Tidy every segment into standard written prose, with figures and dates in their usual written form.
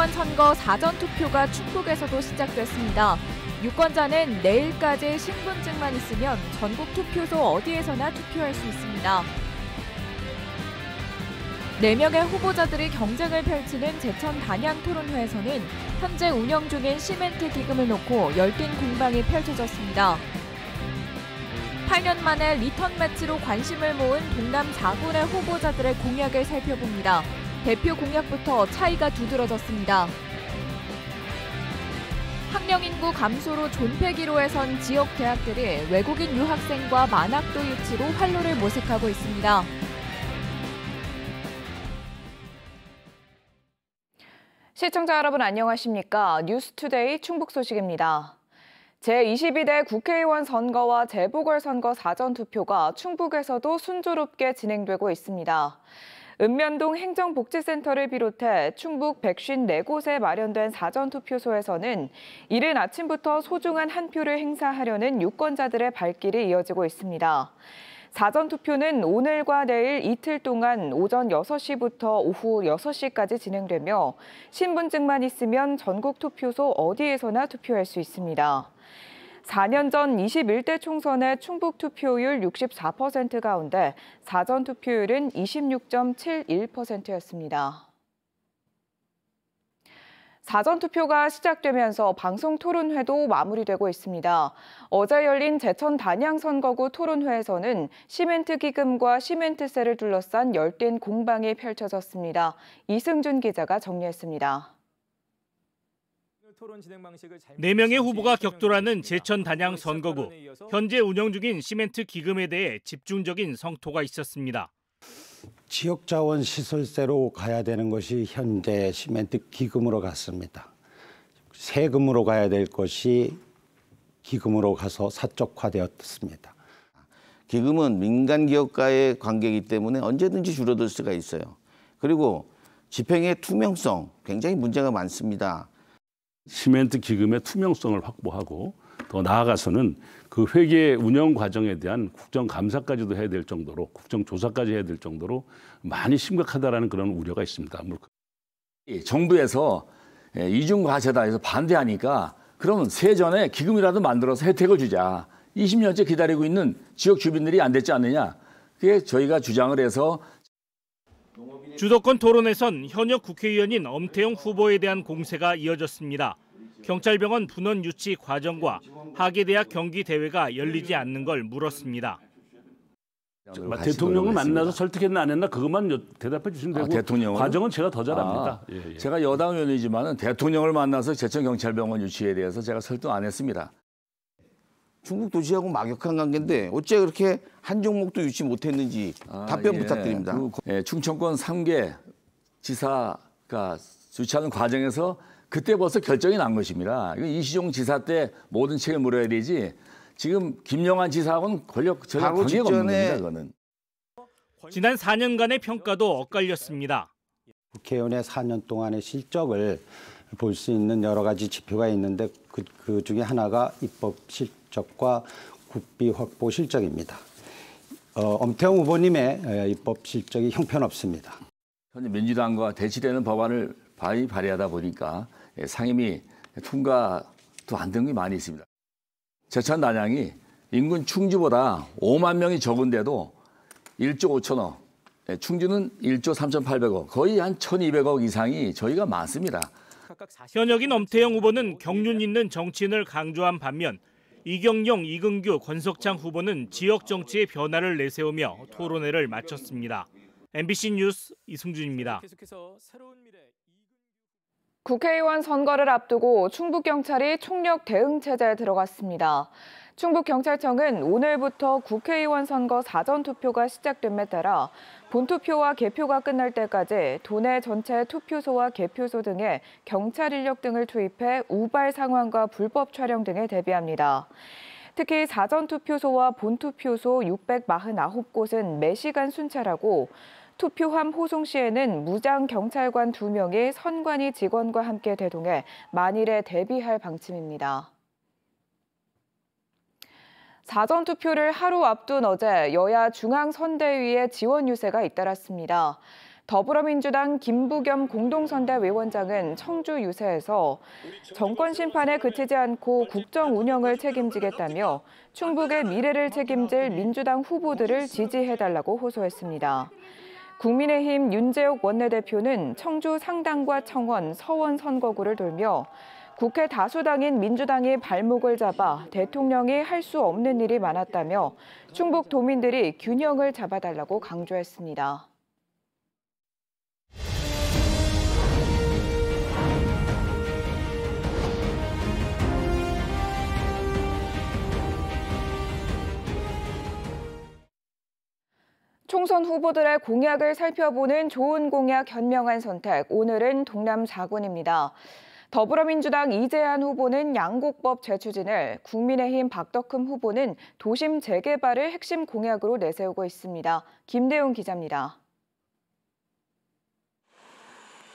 국회의원 선거 사전투표가 충북에서도 시작됐습니다. 유권자는 내일까지 신분증만 있으면 전국 투표소 어디에서나 투표할 수 있습니다. 4명의 후보자들이 경쟁을 펼치는 제천 단양 토론회에서는 현재 운영 중인 시멘트 기금을 놓고 열띤 공방이 펼쳐졌습니다. 8년 만에 리턴 매치로 관심을 모은 동남 4군의 후보자들의 공약을 살펴봅니다. 대표 공약부터 차이가 두드러졌습니다. 학령 인구 감소로 존폐기로에 선 지역 대학들이 외국인 유학생과 만학도 유치로 활로를 모색하고 있습니다. 시청자 여러분 안녕하십니까? 뉴스투데이 충북 소식입니다. 제22대 국회의원 선거와 재보궐선거 사전투표가 충북에서도 순조롭게 진행되고 있습니다. 읍면동 행정복지센터를 비롯해 충북 154곳에 마련된 사전투표소에서는 이른 아침부터 소중한 한 표를 행사하려는 유권자들의 발길이 이어지고 있습니다. 사전투표는 오늘과 내일 이틀 동안 오전 6시부터 오후 6시까지 진행되며 신분증만 있으면 전국 투표소 어디에서나 투표할 수 있습니다. 4년 전 21대 총선의 충북 투표율 64% 가운데 사전 투표율은 26.71%였습니다. 사전 투표가 시작되면서 방송 토론회도 마무리되고 있습니다. 어제 열린 제천 단양 선거구 토론회에서는 시멘트 기금과 시멘트세를 둘러싼 열띤 공방이 펼쳐졌습니다. 이승준 기자가 정리했습니다. 4명의 후보가 격돌하는 제천 단양 선거구. 현재 운영 중인 시멘트 기금에 대해 집중적인 성토가 있었습니다. 지역자원 시설세로 가야 되는 것이 현재 시멘트 기금으로 갔습니다. 세금으로 가야 될 것이 기금으로 가서 사적화되었습니다. 기금은 민간 기업과의 관계이기 때문에 언제든지 줄어들 수가 있어요. 그리고 집행의 투명성 굉장히 문제가 많습니다. 시멘트 기금의 투명성을 확보하고 더 나아가서는 그 회계 운영 과정에 대한 국정감사까지도 해야 될 정도로 국정조사까지 해야 될 정도로 많이 심각하다라는 그런 우려가 있습니다. 정부에서 이중과세다 해서 반대하니까 그러면 세전에 기금이라도 만들어서 혜택을 주자. 20년째 기다리고 있는 지역 주민들이 안 됐지 않느냐. 그게 저희가 주장을 해서 주도권 토론에선 현역 국회의원인 엄태영 후보에 대한 공세가 이어졌습니다. 경찰병원 분원 유치 과정과 하계대학 경기 대회가 열리지 않는 걸 물었습니다. 대통령을 만나서 설득했나 안 했나 그것만 대답해 주시면 되고 과정은 제가 더 잘합니다. 예. 제가 여당 의원이지만 대통령을 만나서 제천경찰병원 유치에 대해서 제가 설득 안 했습니다. 충북도지하고 막역한 관계인데 어째 그렇게 한 종목도 유치 못했는지 답변 부탁드립니다. 충청권 3개 지사가 유치하는 과정에서 그때 벌써 결정이 난 것입니다. 이시종 지사 때 모든 책을 물어야 되지 지금 김영환 지사하고는 전혀 관계가 없는 겁니다. 그거는. 지난 4년간의 평가도 엇갈렸습니다. 국회의원의 4년 동안의 실적을 볼 수 있는 여러 가지 지표가 있는데 그 중에 하나가 입법 실적과 국비 확보 실적입니다. 엄태영 후보님의 입법 실적이 형편없습니다. 현재 민주당과 대치되는 법안을 발의하다 보니까 상임위 통과도 안 된 게 많이 있습니다. 제천 단양이 인근 충주보다 5만 명이 적은데도 1조 5천억, 충주는 1조 3,800억, 거의 한 1,200억 이상이 저희가 많습니다. 현역인 엄태영 후보는 경륜 있는 정치인을 강조한 반면 이경영, 이근규, 권석창 후보는 지역 정치의 변화를 내세우며 토론회를 마쳤습니다. MBC 뉴스 이승준입니다. 국회의원 선거를 앞두고 충북경찰이 총력 대응 체제에 들어갔습니다. 충북경찰청은 오늘부터 국회의원 선거 사전투표가 시작됨에 따라 본투표와 개표가 끝날 때까지 도내 전체 투표소와 개표소 등에 경찰 인력 등을 투입해 우발 상황과 불법 촬영 등에 대비합니다. 특히 사전투표소와 본투표소 649곳은 매시간 순찰하고 투표함 호송 시에는 무장 경찰관 2명이 선관위 직원과 함께 대동해 만일에 대비할 방침입니다. 사전투표를 하루 앞둔 어제 여야 중앙선대위의 지원 유세가 잇따랐습니다. 더불어민주당 김부겸 공동선대위원장은 청주 유세에서 정권 심판에 그치지 않고 국정 운영을 책임지겠다며 충북의 미래를 책임질 민주당 후보들을 지지해달라고 호소했습니다. 국민의힘 윤재옥 원내대표는 청주 상당과 청원, 서원 선거구를 돌며 국회 다수당인 민주당이 발목을 잡아 대통령이 할 수 없는 일이 많았다며 충북 도민들이 균형을 잡아달라고 강조했습니다. 총선 후보들의 공약을 살펴보는 좋은 공약 현명한 선택, 오늘은 동남 4군입니다. 더불어민주당 이재한 후보는 양곡법 재추진을, 국민의힘 박덕흠 후보는 도심 재개발을 핵심 공약으로 내세우고 있습니다. 김대웅 기자입니다.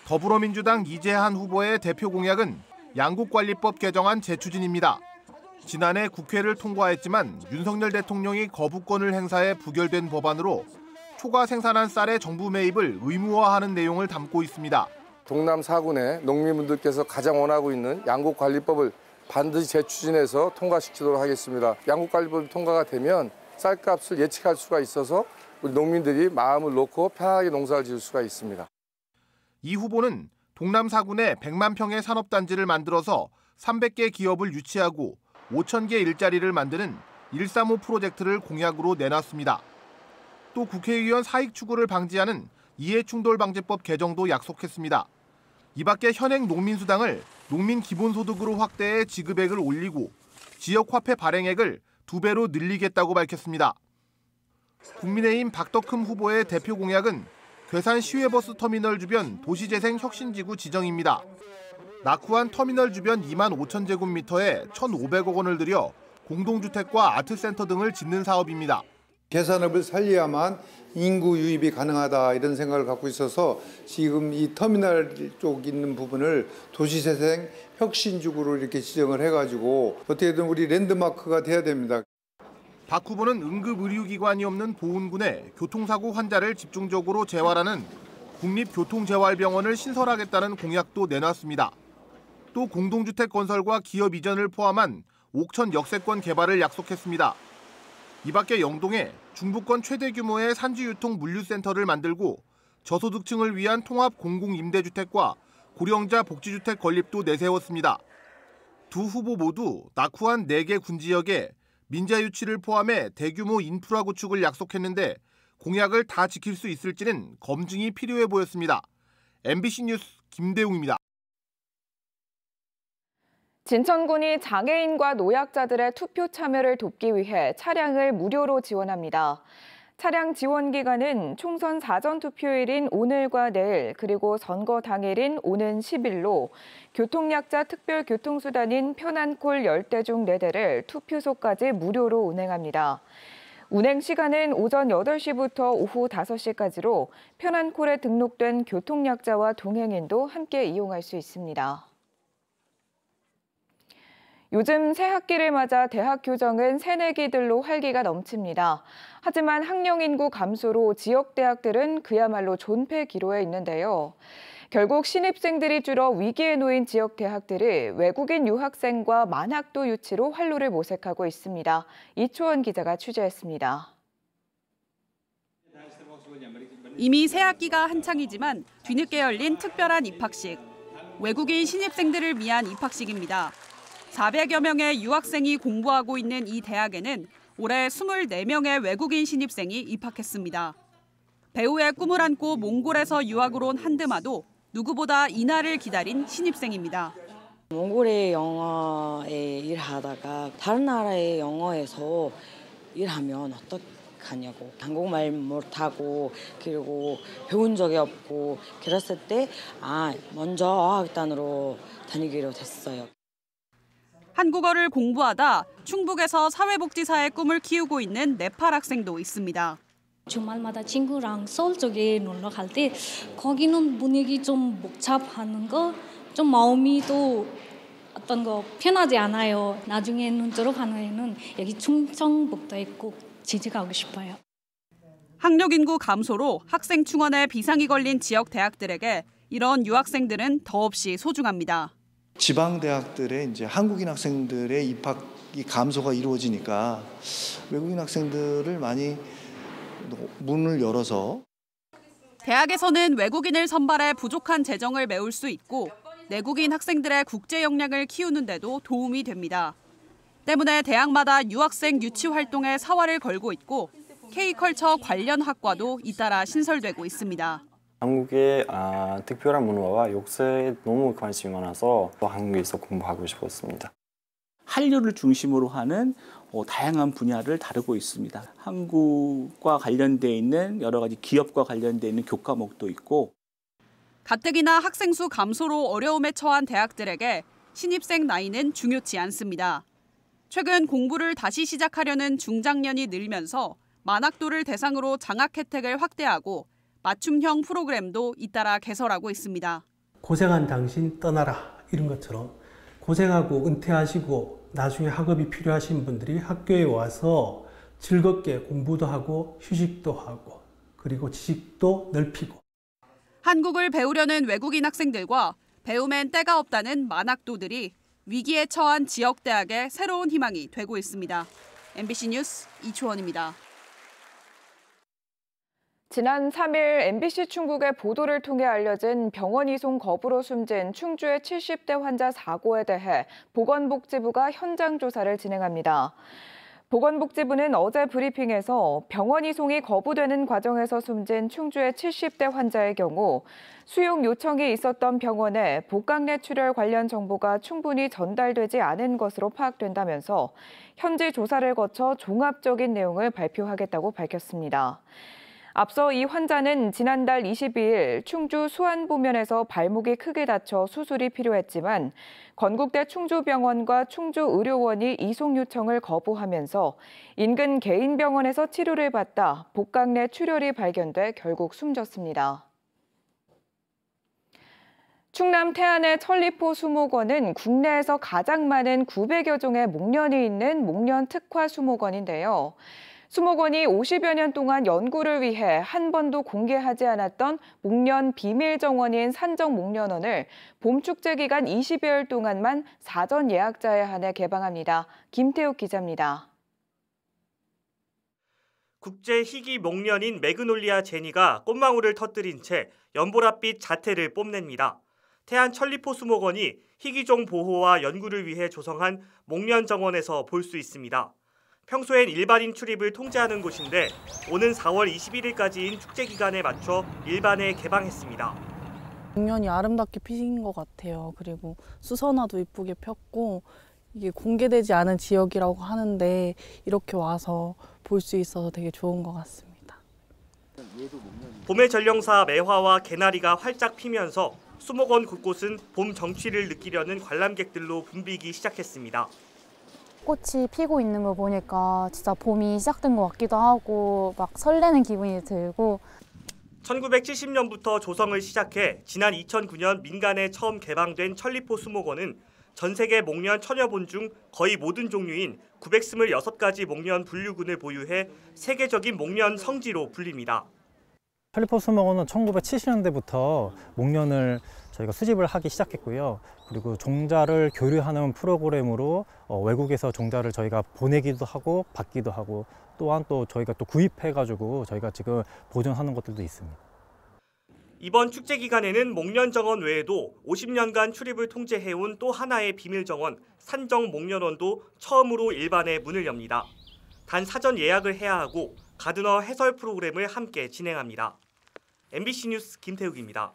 더불어민주당 이재한 후보의 대표 공약은 양곡관리법 개정안 재추진입니다. 지난해 국회를 통과했지만 윤석열 대통령이 거부권을 행사해 부결된 법안으로 초과 생산한 쌀의 정부 매입을 의무화하는 내용을 담고 있습니다. 동남 4군의 농민분들께서 가장 원하고 있는 양곡관리법을 반드시 재추진해서 통과시키도록 하겠습니다. 양곡관리법이 통과가 되면 쌀값을 예측할 수가 있어서 우리 농민들이 마음을 놓고 편하게 농사를 지을 수가 있습니다. 이 후보는 동남 4군에 100만 평의 산업단지를 만들어서 300개 기업을 유치하고 5,000개 일자리를 만드는 135 프로젝트를 공약으로 내놨습니다. 또 국회의원 사익 추구를 방지하는 이해충돌방지법 개정도 약속했습니다. 이 밖에 현행 농민수당을 농민기본소득으로 확대해 지급액을 올리고 지역화폐 발행액을 2배로 늘리겠다고 밝혔습니다. 국민의힘 박덕흠 후보의 대표 공약은 괴산 시외버스 터미널 주변 도시재생 혁신지구 지정입니다. 낙후한 터미널 주변 2만 5천 제곱미터에 1,500억 원을 들여 공동주택과 아트센터 등을 짓는 사업입니다. 계산업을 살려야만 인구 유입이 가능하다 이런 생각을 갖고 있어서 지금 이 터미널 쪽 있는 부분을 도시재생 혁신지구로 이렇게 지정을 해가지고 어떻게든 우리 랜드마크가 돼야 됩니다. 박 후보는 응급의료기관이 없는 보은군에 교통사고 환자를 집중적으로 재활하는 국립교통재활병원을 신설하겠다는 공약도 내놨습니다. 또 공동주택 건설과 기업 이전을 포함한 옥천 역세권 개발을 약속했습니다. 이 밖에 영동에 중부권 최대 규모의 산지유통 물류센터를 만들고 저소득층을 위한 통합 공공임대주택과 고령자 복지주택 건립도 내세웠습니다. 두 후보 모두 낙후한 4개 군지역에 민자유치를 포함해 대규모 인프라 구축을 약속했는데 공약을 다 지킬 수 있을지는 검증이 필요해 보였습니다. MBC 뉴스 김대웅입니다. 진천군이 장애인과 노약자들의 투표 참여를 돕기 위해 차량을 무료로 지원합니다. 차량 지원 기간은 총선 사전투표일인 오늘과 내일, 그리고 선거 당일인 오는 10일로 교통약자 특별교통수단인 편안콜 10대 중 4대를 투표소까지 무료로 운행합니다. 운행 시간은 오전 8시부터 오후 5시까지로 편안콜에 등록된 교통약자와 동행인도 함께 이용할 수 있습니다. 요즘 새학기를 맞아 대학 교정은 새내기들로 활기가 넘칩니다. 하지만 학령 인구 감소로 지역 대학들은 그야말로 존폐 기로에 있는데요. 결국 신입생들이 줄어 위기에 놓인 지역 대학들이 외국인 유학생과 만학도 유치로 활로를 모색하고 있습니다. 이초원 기자가 취재했습니다. 이미 새학기가 한창이지만 뒤늦게 열린 특별한 입학식. 외국인 신입생들을 위한 입학식입니다. 400여 명의 유학생이 공부하고 있는 이 대학에는 올해 24명의 외국인 신입생이 입학했습니다. 배우의 꿈을 안고 몽골에서 유학으로 온 한드마도 누구보다 이날을 기다린 신입생입니다. 몽골의 영어에 일하다가 다른 나라의 영어에서 일하면 어떡하냐고. 한국말 못하고 그리고 배운 적이 없고 그랬을 때 먼저 어학단으로 다니기로 됐어요. 한국어를 공부하다 충북에서 사회복지사의 꿈을 키우고 있는 네팔 학생도 있습니다. 주말마다 친구랑 서울 쪽에 놀러 갈 때 거기는 분위기 좀 복잡한 거 좀 마음이 또 어떤 거 편하지 않아요. 나중에는 졸업한 후에는 여기 충청북도에 꼭 취직하고 싶어요. 학력 인구 감소로 학생 충원에 비상이 걸린 지역 대학들에게 이런 유학생들은 더없이 소중합니다. 지방 대학들의 이제 한국인 학생들의 입학이 감소가 이루어지니까 외국인 학생들을 많이 문을 열어서 대학에서는 외국인을 선발해 부족한 재정을 메울 수 있고 내국인 학생들의 국제 역량을 키우는 데도 도움이 됩니다. 때문에 대학마다 유학생 유치 활동에 사활을 걸고 있고 K컬처 관련 학과도 잇따라 신설되고 있습니다. 한국의 특별한 문화와 역사에 너무 관심이 많아서 한국에서 공부하고 싶었습니다. 한류를 중심으로 하는 다양한 분야를 다루고 있습니다. 한국과 관련돼 있는 여러 가지 기업과 관련돼 있는 교과목도 있고. 가뜩이나 학생 수 감소로 어려움에 처한 대학들에게 신입생 나이는 중요치 않습니다. 최근 공부를 다시 시작하려는 중장년이 늘면서 만학도를 대상으로 장학 혜택을 확대하고 맞춤형 프로그램도 잇따라 개설하고 있습니다. 고생한 당신 떠나라 이런 것처럼 고생하고 은퇴하시고 나중에 학업이 필요하신 분들이 학교에 와서 즐겁게 공부도 하고 휴식도 하고 그리고 지식도 넓히고. 한국을 배우려는 외국인 학생들과 배움엔 때가 없다는 만학도들이 위기에 처한 지역 대학의 새로운 희망이 되고 있습니다. MBC 뉴스 이초원입니다. 지난 3일 MBC 충북의 보도를 통해 알려진 병원 이송 거부로 숨진 충주의 70대 환자 사고에 대해 보건복지부가 현장 조사를 진행합니다. 보건복지부는 어제 브리핑에서 병원 이송이 거부되는 과정에서 숨진 충주의 70대 환자의 경우 수용 요청이 있었던 병원에 복강내 출혈 관련 정보가 충분히 전달되지 않은 것으로 파악된다면서 현지 조사를 거쳐 종합적인 내용을 발표하겠다고 밝혔습니다. 앞서 이 환자는 지난달 22일 충주 수안보면에서 발목이 크게 다쳐 수술이 필요했지만 건국대 충주병원과 충주의료원이 이송 요청을 거부하면서 인근 개인 병원에서 치료를 받다 복강내 출혈이 발견돼 결국 숨졌습니다. 충남 태안의 천리포 수목원은 국내에서 가장 많은 900여 종의 목련이 있는 목련 특화 수목원인데요. 수목원이 50여 년 동안 연구를 위해 한 번도 공개하지 않았던 목련 비밀 정원인 산정목련원을 봄축제 기간 20여일 동안만 사전 예약자에 한해 개방합니다. 김태욱 기자입니다. 국제 희귀 목련인 매그놀리아 제니가 꽃망울을 터뜨린 채 연보랏빛 자태를 뽐냅니다. 태안 천리포 수목원이 희귀종 보호와 연구를 위해 조성한 목련 정원에서 볼 수 있습니다. 평소엔 일반인 출입을 통제하는 곳인데 오는 4월 21일까지인 축제 기간에 맞춰 일반에 개방했습니다. 목련이 아름답게 피신 것 같아요. 그리고 수선화도 이쁘게 폈고 이게 공개되지 않은 지역이라고 하는데 이렇게 와서 볼 수 있어서 되게 좋은 것 같습니다. 봄의 전령사 매화와 개나리가 활짝 피면서 수목원 곳곳은 봄 정취를 느끼려는 관람객들로 붐비기 시작했습니다. 꽃이 피고 있는 걸 보니까 진짜 봄이 시작된 것 같기도 하고 막 설레는 기분이 들고 1970년부터 조성을 시작해 지난 2009년 민간에 처음 개방된 천리포 수목원은 전 세계 목련 1000여 본 중 거의 모든 종류인 926가지 목련 분류군을 보유해 세계적인 목련 성지로 불립니다. 천리포 수목원은 1970년대부터 목련을 저희가 수집을 하기 시작했고요. 그리고 종자를 교류하는 프로그램으로 외국에서 종자를 저희가 보내기도 하고 받기도 하고 또한 또 저희가 또 구입해가지고 저희가 지금 보존하는 것들도 있습니다. 이번 축제 기간에는 목련 정원 외에도 50년간 출입을 통제해온 또 하나의 비밀 정원 산정 목련원도 처음으로 일반에 문을 엽니다. 단 사전 예약을 해야 하고 가드너 해설 프로그램을 함께 진행합니다. MBC 뉴스 김태욱입니다.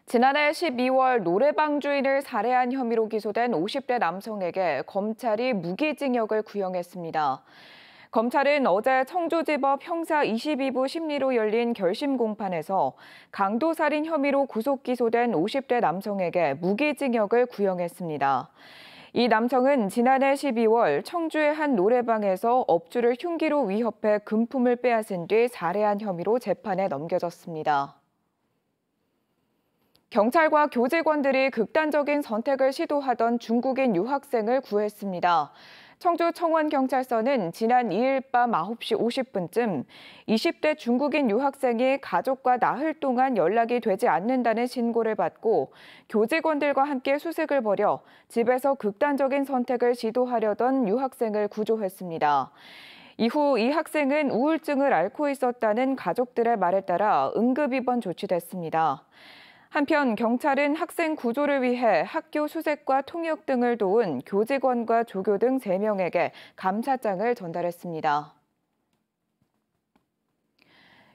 지난해 12월 노래방 주인을 살해한 혐의로 기소된 50대 남성에게 검찰이 무기징역을 구형했습니다. 검찰은 어제 청주지법 형사 22부 심리로 열린 결심 공판에서 강도살인 혐의로 구속 기소된 50대 남성에게 무기징역을 구형했습니다. 이 남성은 지난해 12월 청주의 한 노래방에서 업주를 흉기로 위협해 금품을 빼앗은 뒤 살해한 혐의로 재판에 넘겨졌습니다. 경찰과 교직원들이 극단적인 선택을 시도하던 중국인 유학생을 구했습니다. 청주 청원경찰서는 지난 2일 밤 9시 50분쯤 20대 중국인 유학생이 가족과 나흘 동안 연락이 되지 않는다는 신고를 받고 교직원들과 함께 수색을 벌여 집에서 극단적인 선택을 시도하려던 유학생을 구조했습니다. 이후 이 학생은 우울증을 앓고 있었다는 가족들의 말에 따라 응급입원 조치됐습니다. 한편 경찰은 학생 구조를 위해 학교 수색과 통역 등을 도운 교직원과 조교 등 3명에게 감사장을 전달했습니다.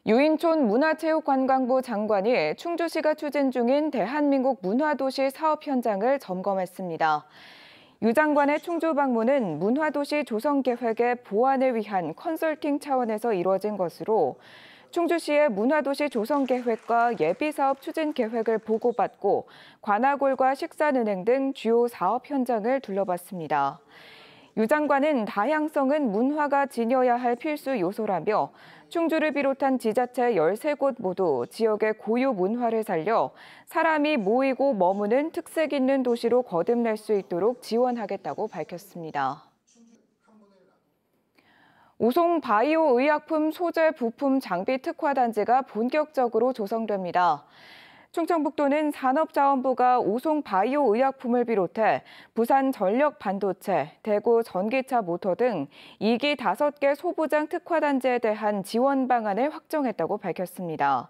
유인촌 문화체육관광부 장관이 충주시가 추진 중인 대한민국 문화도시 사업 현장을 점검했습니다. 유 장관의 충주 방문은 문화도시 조성계획의 보완을 위한 컨설팅 차원에서 이루어진 것으로 충주시의 문화도시 조성계획과 예비사업 추진계획을 보고받고 관악골과 식산은행 등 주요 사업 현장을 둘러봤습니다. 유 장관은 다양성은 문화가 지녀야 할 필수 요소라며 충주를 비롯한 지자체 13곳 모두 지역의 고유 문화를 살려 사람이 모이고 머무는 특색 있는 도시로 거듭날 수 있도록 지원하겠다고 밝혔습니다. 오송 바이오 의약품 소재 부품 장비 특화단지가 본격적으로 조성됩니다. 충청북도는 산업자원부가 오송 바이오 의약품을 비롯해 부산 전력 반도체, 대구 전기차 모터 등 2기 5개 소부장 특화단지에 대한 지원 방안을 확정했다고 밝혔습니다.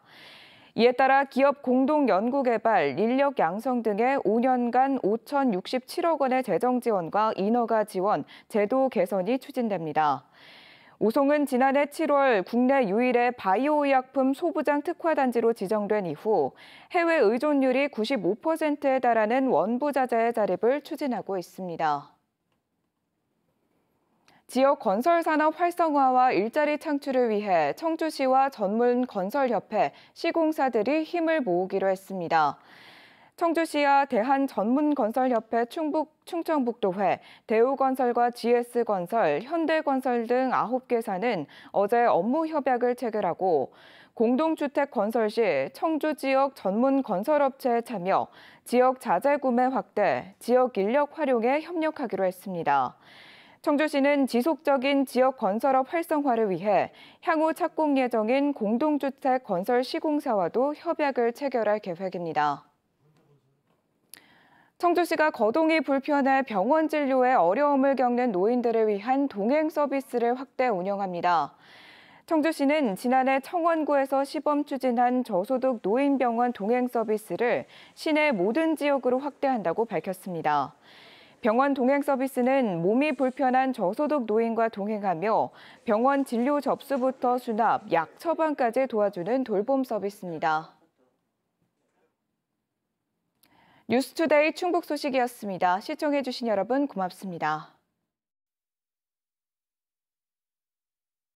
이에 따라 기업 공동 연구개발, 인력 양성 등의 5년간 5,067억 원의 재정 지원과 인허가 지원, 제도 개선이 추진됩니다. 오송은 지난해 7월 국내 유일의 바이오 의약품 소부장 특화단지로 지정된 이후 해외 의존율이 95%에 달하는 원부자재의 자립을 추진하고 있습니다. 지역 건설 산업 활성화와 일자리 창출을 위해 청주시와 전문건설협회, 시공사들이 힘을 모으기로 했습니다. 청주시와 대한전문건설협회 충청북도회, 대우건설과 GS건설, 현대건설 등 9개사는 어제 업무 협약을 체결하고 공동주택 건설 시 청주 지역 전문건설업체에 참여, 지역 자재 구매 확대, 지역 인력 활용에 협력하기로 했습니다. 청주시는 지속적인 지역 건설업 활성화를 위해 향후 착공 예정인 공동주택 건설 시공사와도 협약을 체결할 계획입니다. 청주시가 거동이 불편해 병원 진료에 어려움을 겪는 노인들을 위한 동행 서비스를 확대 운영합니다. 청주시는 지난해 청원구에서 시범 추진한 저소득 노인병원 동행 서비스를 시내 모든 지역으로 확대한다고 밝혔습니다. 병원 동행 서비스는 몸이 불편한 저소득 노인과 동행하며 병원 진료 접수부터 수납, 약 처방까지 도와주는 돌봄 서비스입니다. 뉴스투데이 충북 소식이었습니다. 시청해주신 여러분 고맙습니다.